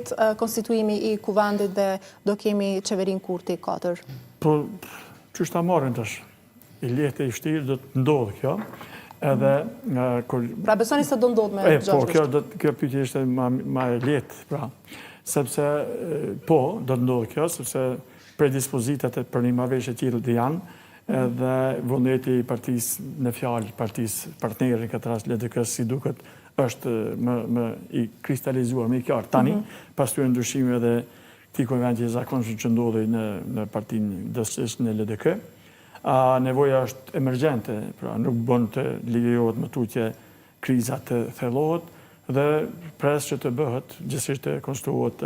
jetë konstituimi i kuvendit dhe do kemi qeverin Kurti 4? Po, që është ta marrin tash? I lehtë e i vështirë do të ndodhë kjo. Edhe... Pra besoni se do ndodhë me Gjoxhës? Po, kjo pyetje ishte ma e lehtë, pra. Sepse, po, do të ndodhë kjo, sepse predispozitat për një marrëveshje të tillë janë, edhe vullneti i partisë në fjalë, partisë partneri në këtë rast LDK-s si duket është më i kristalizuar, më i qartë tani, pas këtyre ndryshimeve dhe këtij konventi i zakonshëm që ndodhi në partinë DS në LDK. Nevoja është emergjente, pra nuk bën të lejohet më tutje kriza të thellohet dhe pres që të bëhet, gjithsesi të konstruohet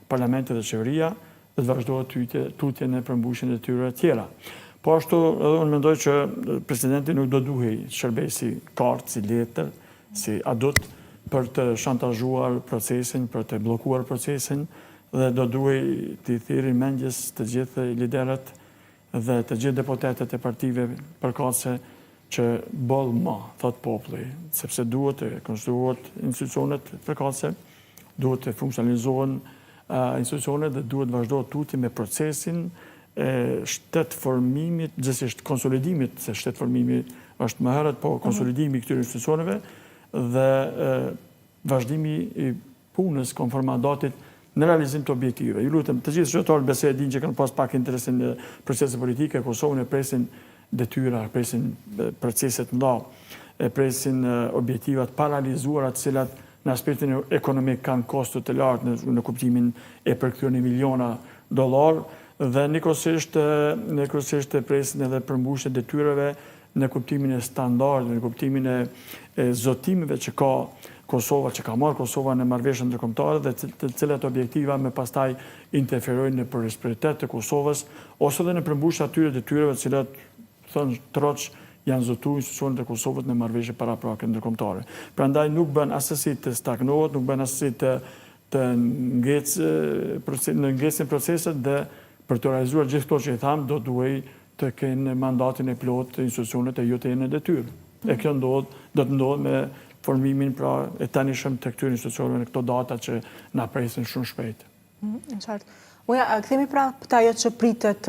parlamenti dhe qeveria dhe të vazhdohet tutje në përmbushjen e tyre tjera. Po ashtu, edhe unë mendoj që presidenti nuk do duhej shërbej si kartë, si letër, si adut për të shantazhuar procesin, për të bllokuar procesin dhe do duhej të thirrë mendjes të gjithë liderët dhe të gjithë deputetët e partive përkatëse që boll ma, thot populli, sepse duhet të konstruohet institucionet përkatëse, duhet të funksionalizohen institucionet dhe duhet të vazhdohet tutje me procesin shtetformimit, gjithsesi konsolidimit, se shtetformimi është më herët, po konsolidimi i këtyre institucioneve dhe vazhdimi i punës konform mandatit në realizim të objektive. Ju lutem, të gjithë qytetarët besoj e dinë që kanë pas pak interesin në procese politike, Kosovën e presin detyra, presin proceset mëdha, e presin objektivat paralizuara të cilat në aspektin ekonomik kanë kosto të lartë në kuptimin e përkthyer miliona dollar dhe nikosisht presin edhe përmbushje detyrave në kuptimin e standardeve, në kuptimin e zotimeve që ka Kosova, që ka marrë Kosova në marrëveshjen ndërkombëtare dhe të cilat objektiva me pastaj interferojnë në prosperitet të Kosovës ose edhe në përmbushje atyre detyrave të cilat thonë troç janë zotuar institucionet e Kosovës në marrëveshje paraprake ndërkombëtare. Prandaj nuk bën asesi të stagnohet, nuk bën asesi të ngecin proceset dhe për të realizuar gjithë këto që i tham, do duhej të kenë mandatin e plot të institucionet e jo të jenë në detyrë. E kjo do të ndodhë me formimin pra e tanishëm të këtyre institucioneve në këto data që na presin shumë shpejt. Në qartë. Uja, këthemi pra pëtajo që pritet